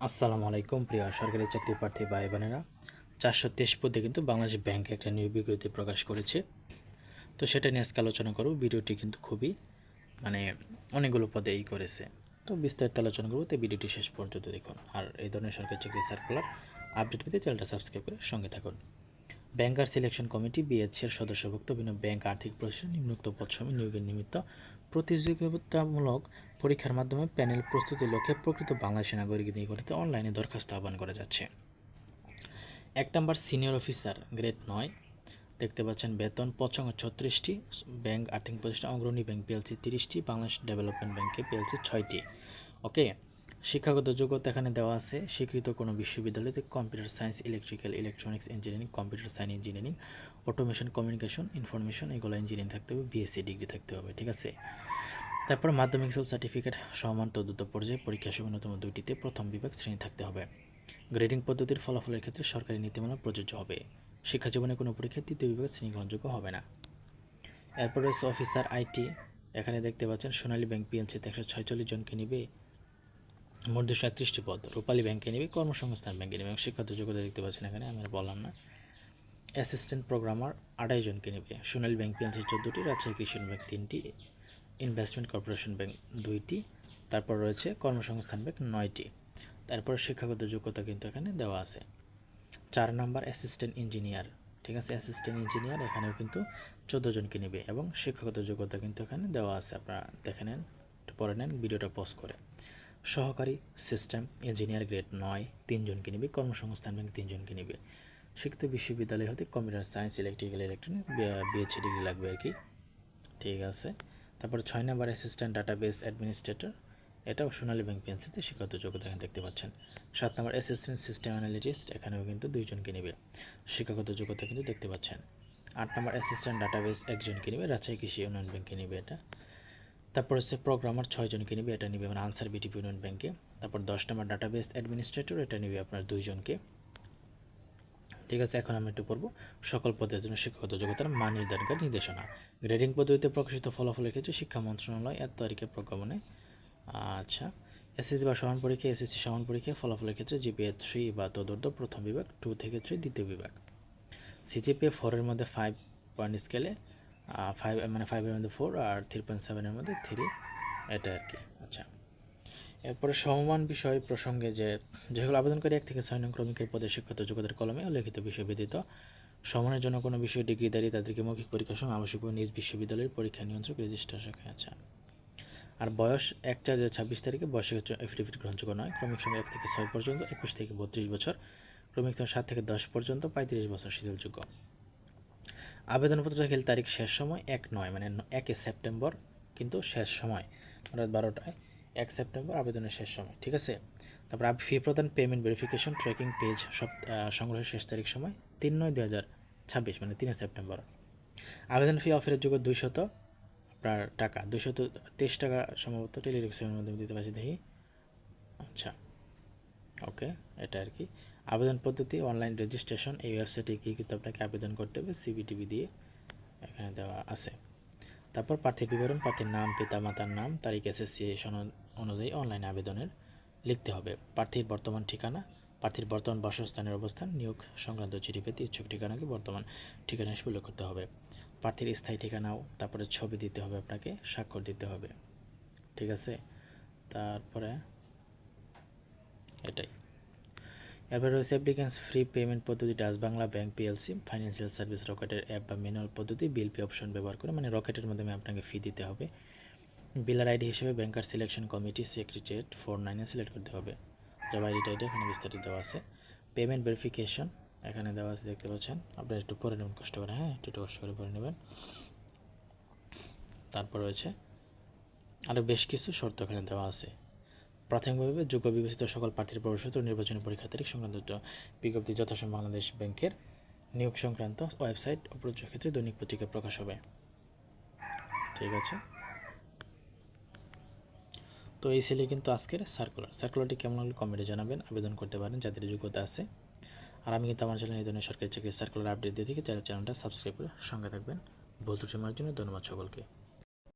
আসসালামু আলাইকুম প্রিয় সরকারি চাকরি প্রার্থী ভাই বোনেরা। 423 পদে কিন্তু বাংলাদেশ ব্যাংক একটা নিয়োগ বিজ্ঞপ্তি প্রকাশ করেছে। তো সেটা নিয়ে আজকে আলোচনা করব। ভিডিওটি কিন্তু খুবই মানে অনেকগুলো পদেই করেছে, তো বিস্তারিত আলোচনা করবো। তো ভিডিওটি শেষ পর্যন্ত দেখুন। আর এই ধরনের সরকারি চাকরি সার্কুলার আপডেট পেতে চ্যানেলটা সাবস্ক্রাইব করে সঙ্গে থাকুন। ব্যাংকার সিলেকশন কমিটি বিএসসির সদস্যভুক্ত বিভিন্ন ব্যাংক আর্থিক প্রতিষ্ঠান নিম্নোক্ত পদসমূহ নিয়োগের নিমিত্ত প্রতিযোগিতামূলক পরীক্ষার মাধ্যমে প্যানেল প্রস্তুতির লক্ষ্যে প্রকৃত বাংলাদেশি নাগরিক নিয়োগের অনলাইনে দরখাস্ত আহ্বান করা যাচ্ছে। 1 নম্বর সিনিয়র অফিসার গ্রেড 9 দেখতে পাচ্ছেন। বেতন 35-36টি, ব্যাংক আর্থিক প্রতিষ্ঠান অগ্রণী ব্যাংক পিএলসি 30টি, বাংলাদেশ ডেভেলপমেন্ট ব্যাংকে পিএলসি 6টি। ওকে, শিক্ষাগত যোগ্যতা এখানে দেওয়া আছে। স্বীকৃত কোনো বিশ্ববিদ্যালয়তে computer science, electrical, electronics engineering, computer science engineering, automation, communication, information এগুলো ইঞ্জিনিয়ারিং থাকতে হবে, বিএসসি ডিগ্রি থাকতে হবে। ঠিক আছে। তারপর মাধ্যমিক সার্টিফিকেট সমান তদুত্ত পর্যায়ে পরীক্ষা ন্যূনতম 2টিতে প্রথম বিভাগ শ্রেণী থাকতে হবে। গ্রেডিং পদ্ধতির ফলাফলের ক্ষেত্রে সরকারি নীতিমালা প্রযোজ্য হবে। শিক্ষা জীবনে কোনো পরীক্ষায় তৃতীয় বিভাগের শ্রেণী গ্রহণযোগ্য হবে না। এরপর রয়েছে অফিসার আইটি। এখানে দেখতে পাচ্ছেন সোনালী ব্যাংক পিএলসিতে 146 জনকে নিবে, মোট 231টি পদ। রূপালী ব্যাংকে নেবে, কর্মসংস্থান ব্যাংকে নেবে। এবং শিক্ষাগত যোগ্যতা দেখতে পাচ্ছেন এখানে, আমি আর বললাম না। অ্যাসিস্ট্যান্ট প্রোগ্রামার 28 জনকে নেবে। সোনালী ব্যাংক পিএলসি 14টি, রাজশাহী কৃষি ব্যাংক 3টি, ইনভেস্টমেন্ট কর্পোরেশন ব্যাংক 2টি। তারপর রয়েছে কর্মসংস্থান ব্যাংক 9টি। তারপর শিক্ষাগত যোগ্যতা কিন্তু এখানে দেওয়া আছে। 4 নম্বর অ্যাসিস্ট্যান্ট ইঞ্জিনিয়ার। ঠিক আছে, অ্যাসিস্ট্যান্ট ইঞ্জিনিয়ার এখানেও কিন্তু 14 জনকে নেবে এবং শিক্ষাগত যোগ্যতা কিন্তু এখানে দেওয়া আছে। আপনারা দেখে নেন, একটু পরে নেন, ভিডিওটা পজ করে। সহকারী সিস্টেম ইঞ্জিনিয়ার গ্রেড 9 3 জনকে নেবে। কর্মসংস্থান ব্যাংক 3 জনকে নেবে। শিক্ষিত বিশ্ববিদ্যালয় হতে computer science, electrical, electronic BSc degree লাগবে আর কি। ঠিক আছে। তারপর 6 নম্বর অ্যাসিস্ট্যান্ট ডাটাবেস অ্যাডমিনিস্ট্রেটর, এটাও সোনালী ব্যাংক পিএলসিতে শিক্ষাগত যোগ্যতা এখানে দেখতে পাচ্ছেন। 7 নম্বর অ্যাসিস্ট্যান্ট সিস্টেম অ্যানালিটিস্ট, এখানেও কিন্তু 2 জনকে নেবে। শিক্ষাগত যোগ্যতা কিন্তু দেখতে পাচ্ছেন। 8 নম্বর অ্যাসিস্ট্যান্ট ডাটাবেস 1 জনকে নেবে, রাজশাহী কৃষি ইউনিয়ন ব্যাংকে নেবে এটা। তারপর হচ্ছে প্রোগ্রামার 6 জনকে নেবে, এটা নেবে মানে আনসার বিটিপি ইউনিয়ন ব্যাংকে। তারপর 10 নম্বর ডাটাবেস অ্যাডমিনিস্ট্রেটর, এটা নেবে আপনার 2 জনকে। ঠিক আছে, এখন আমরা একটু পড়বো সকল পদের জন্য শিক্ষাগত যোগ্যতার মান নির্ধারণকারী নির্দেশনা। গ্রেডিং পদ্ধতিতে প্রকাশিত ফলাফলের ক্ষেত্রে শিক্ষা মন্ত্রণালয় 1 তারিখে প্রজ্ঞাপনে আচ্ছা এসএসসি বা সমান পরীক্ষা, এসএসসি সমান পরীক্ষায় ফলাফলের ক্ষেত্রে জিপিএ 3 বা তদুর্ধ্ব প্রথম বিভাগ, 2 থেকে 3 দ্বিতীয় বিভাগ, সিজিপিএ 4-এর মধ্যে 5 পয়েন্ট স্কেলে 5 মানে 5-এর মধ্যে 4 আর 3.7-এর মধ্যে 3, এটা আর কি। আচ্ছা, এরপরে সমমান বিষয় প্রসঙ্গে যেগুলো আবেদনকারী 1 থেকে 6 নং ক্রমিকের পদে শিক্ষাগত যোগ্যতার কলমে উল্লেখিত বিষয় ব্যতীত সমানের জন্য কোনো বিষয় ডিগ্রিধারী তাদেরকে মৌখিক পরীক্ষার সময় আবশ্যকভাবে নিজ বিশ্ববিদ্যালয়ের পরীক্ষা নিয়ন্ত্রক রেজিস্ট্রার শাখায়। আচ্ছা, আর বয়স 1/4/26 তারিখে বয়সের এফিডেভিট গ্রহণযোগ্য নয়। ক্রমিক সংখ্যা 1 থেকে 6 পর্যন্ত 21 থেকে 32 বছর, ক্রমিক সংখ্যা 7 থেকে 10 পর্যন্ত 35 বছর শিথিলযোগ্য। আবেদনপত্র দাখিল তারিখ শেষ সময় 1/9 মানে 1 সেপ্টেম্বর কিন্তু শেষ সময় রাত 12টায়, 1 সেপ্টেম্বর আবেদনের শেষ সময়। ঠিক আছে। তারপর ফি প্রদান, পেমেন্ট ভেরিফিকেশন, ট্র্যাকিং পেজ সব সংগ্রহের শেষ তারিখ সময় 3/9/2026 মানে 3 সেপ্টেম্বর। আবেদন ফি অফারের যোগ্য 200 আপনার টাকা, 223 টাকা সম্ভবত টেলিরিক্সের মাধ্যমে দিতে পারছি দেখি। আচ্ছা, ওকে, এটা আর কি। আবেদন পদ্ধতি অনলাইন রেজিস্ট্রেশন, এই ওয়েবসাইটে গিয়ে কিন্তু আপনাকে আবেদন করতে হবে, সিবিটিভি দিয়ে এখানে দেওয়া আছে। তারপর প্রার্থীর বিবরণ, প্রার্থীর নাম, পিতা মাতার নাম, তারিখ, এসএসসি সনদ অনুযায়ী অনলাইন আবেদনের লিখতে হবে। প্রার্থীর বর্তমান ঠিকানা, প্রার্থীর বর্তমান বাসস্থানের অবস্থান, নিয়োগ সংক্রান্ত চিঠি পেতে ইচ্ছুক ঠিকানাকে বর্তমান ঠিকানা হিসেবে উল্লেখ করতে হবে। প্রার্থীর স্থায়ী ঠিকানাও, তারপরে ছবি দিতে হবে আপনাকে, স্বাক্ষর দিতে হবে। ঠিক আছে। তারপরে এটাই। এরপরে রয়েছে অ্যাপ্লিকেন্স ফ্রি পেমেন্ট পদ্ধতি, Dutch Bangla bank PLC, financial service, রকেটের অ্যাপ বা ম্যানুয়াল পদ্ধতি, বিল পে অপশন ব্যবহার করে, মানে রকেটের মাধ্যমে আপনাকে ফি দিতে হবে। বিলার আইডি হিসেবে ব্যাংকার সিলেকশন কমিটি সেক্রেটারিয়েট 49-এ সিলেক্ট করতে হবে। জব আইডি এখানে বিস্তারিত দেওয়া আছে। পেমেন্ট ভেরিফিকেশন এখানে দেওয়া আছে, দেখতে পাচ্ছেন। আপনারা একটু পরে নেবেন কষ্ট করে, হ্যাঁ, একটু কষ্ট করে পরে নেবেন। তারপর রয়েছে আরও বেশ কিছু শর্ত এখানে দেওয়া আছে। প্রাথমিকভাবে যোগ্য বিবেচিত সকল প্রার্থীর প্রবেশপত্র নির্বাচনী পরীক্ষা তারিখ সংক্রান্ত বিজ্ঞপ্তি যথাসময়ে বাংলাদেশ ব্যাংকের নিয়োগ সংক্রান্ত ওয়েবসাইট ও প্রযোজ্য ক্ষেত্রে দৈনিক পত্রিকা প্রকাশ হবে। ঠিক আছে। তো এই ছিল কিন্তু আজকের সার্কুলারটি কেমন লাগলো কমেন্টে জানাবেন। আবেদন করতে পারেন যাদের যোগ্যতা আছে। আর আমি কিন্তু আমার চ্যানেলে এই ধরনের সরকারি চাকরির সার্কুলার আপডেট দিয়ে থেকে চ্যানেলটা সাবস্ক্রাইব করে সঙ্গে থাকবেন। ভুল ত্রুটি জন্য ধন্যবাদ সকলকে।